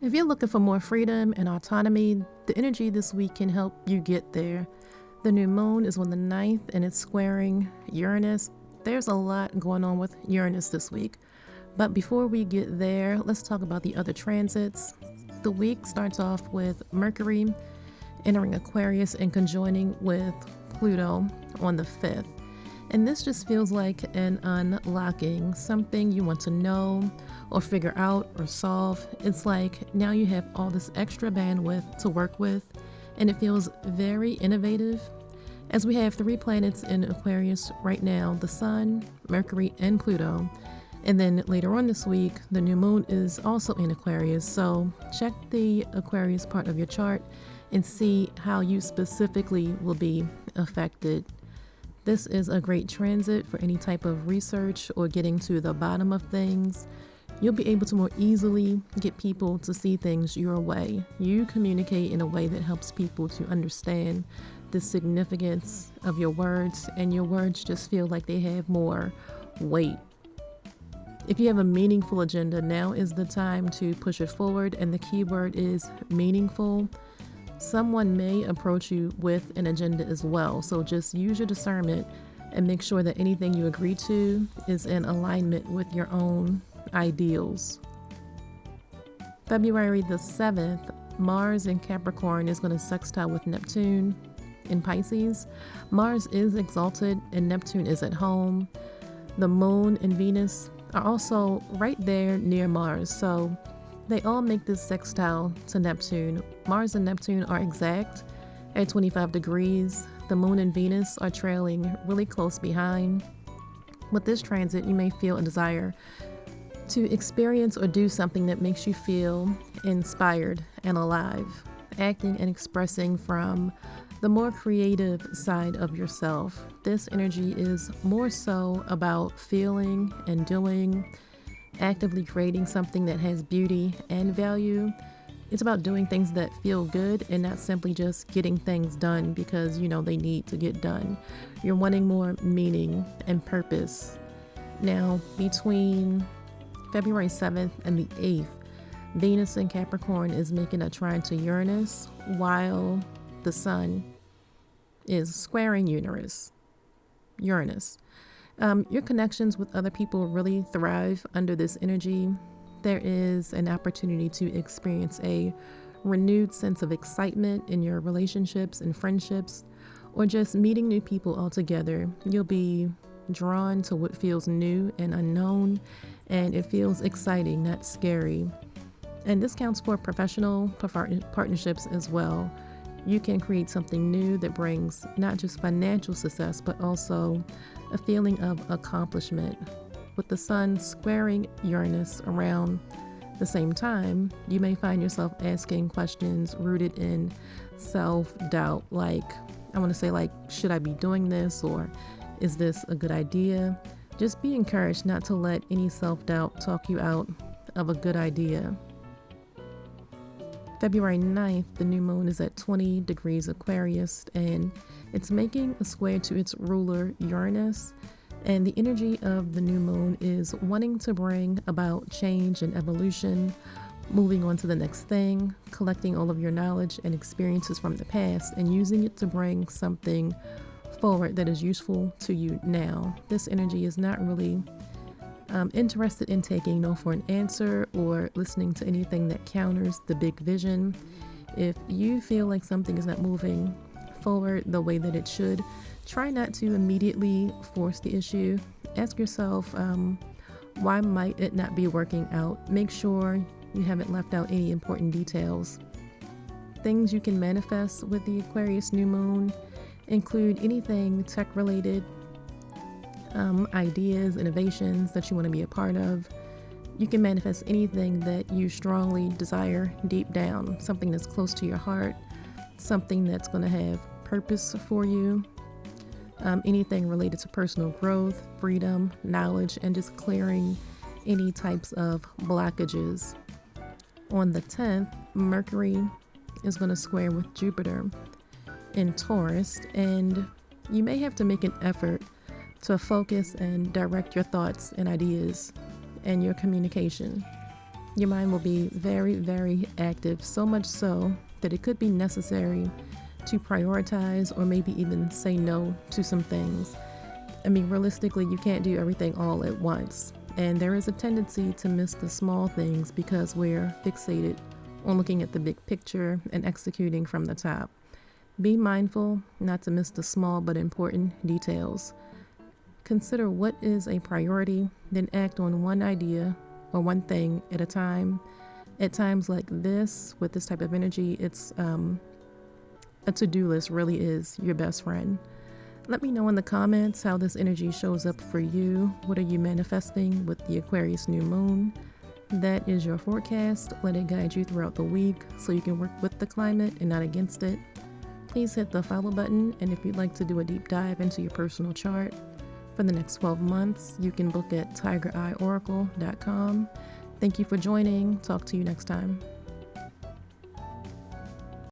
If you're looking for more freedom and autonomy, the energy this week can help you get there. The new moon is on the 9th and it's squaring Uranus. There's a lot going on with Uranus this week. But before we get there, let's talk about the other transits. The week starts off with Mercury entering Aquarius and conjoining with Pluto on the 5th. And this just feels like an unlocking, something you want to know or figure out or solve. It's like now you have all this extra bandwidth to work with, and it feels very innovative. As we have 3 planets in Aquarius right now, the Sun, Mercury, and Pluto. And then later on this week, the new moon is also in Aquarius. So check the Aquarius part of your chart and see how you specifically will be affected. This is a great transit for any type of research or getting to the bottom of things. You'll be able to more easily get people to see things your way. You communicate in a way that helps people to understand the significance of your words, and your words just feel like they have more weight. If you have a meaningful agenda, now is the time to push it forward, and the key word is meaningful. Someone may approach you with an agenda as well, so just use your discernment and make sure that anything you agree to is in alignment with your own ideals. February the 7th, Mars in Capricorn is going to sextile with Neptune in Pisces. Mars is exalted and Neptune is at home. The Moon and Venus are also right there near Mars, so they all make this sextile to Neptune. Mars and Neptune are exact at 25 degrees. The Moon and Venus are trailing really close behind. With this transit, you may feel a desire to experience or do something that makes you feel inspired and alive, acting and expressing from the more creative side of yourself. This energy is more so about feeling and doing, actively creating something that has beauty and value. It's about doing things that feel good and not simply just getting things done because they need to get done. You're wanting more meaning and purpose. Now, between February 7th and the 8th, Venus in Capricorn is making a trine to Uranus while the Sun is squaring Uranus. Your connections with other people really thrive under this energy. There is an opportunity to experience a renewed sense of excitement in your relationships and friendships, or just meeting new people altogether. You'll be drawn to what feels new and unknown, and it feels exciting, not scary. And this counts for professional partnerships as well. You can create something new that brings not just financial success, but also a feeling of accomplishment. With the Sun squaring Uranus around the same time, you may find yourself asking questions rooted in self-doubt, like, should I be doing this, or is this a good idea? Just be encouraged not to let any self-doubt talk you out of a good idea. February 9th, the new moon is at 20 degrees Aquarius, and it's making a square to its ruler, Uranus. And the energy of the new moon is wanting to bring about change and evolution, moving on to the next thing, collecting all of your knowledge and experiences from the past, and using it to bring something forward that is useful to you now. This energy is not really interested in taking no for an answer or listening to anything that counters the big vision. If you feel like something is not moving forward the way that it should, try not to immediately force the issue. Ask yourself, why might it not be working out? Make sure you haven't left out any important details. Things you can manifest with the Aquarius new moon include anything tech related, ideas, innovations that you want to be a part of. You can manifest anything that you strongly desire deep down, something that's close to your heart, something that's going to have purpose for you, anything related to personal growth, freedom, knowledge, and just clearing any types of blockages. On the 10th, Mercury is going to square with Jupiter in Taurus, and you may have to make an effort to focus and direct your thoughts and ideas and your communication. Your mind will be very, very active, so much so that it could be necessary to prioritize or maybe even say no to some things. I mean, realistically, you can't do everything all at once. And there is a tendency to miss the small things because we're fixated on looking at the big picture and executing from the top. Be mindful not to miss the small but important details. Consider what is a priority, then act on one idea or one thing at a time. At times like this, with this type of energy, it's a to-do list really is your best friend. Let me know in the comments how this energy shows up for you. What are you manifesting with the Aquarius new moon? That is your forecast. Let it guide you throughout the week so you can work with the climate and not against it. Please hit the follow button, and if you'd like to do a deep dive into your personal chart for the next 12 months, you can book at tigereyeoracle.com. Thank you for joining. Talk to you next time.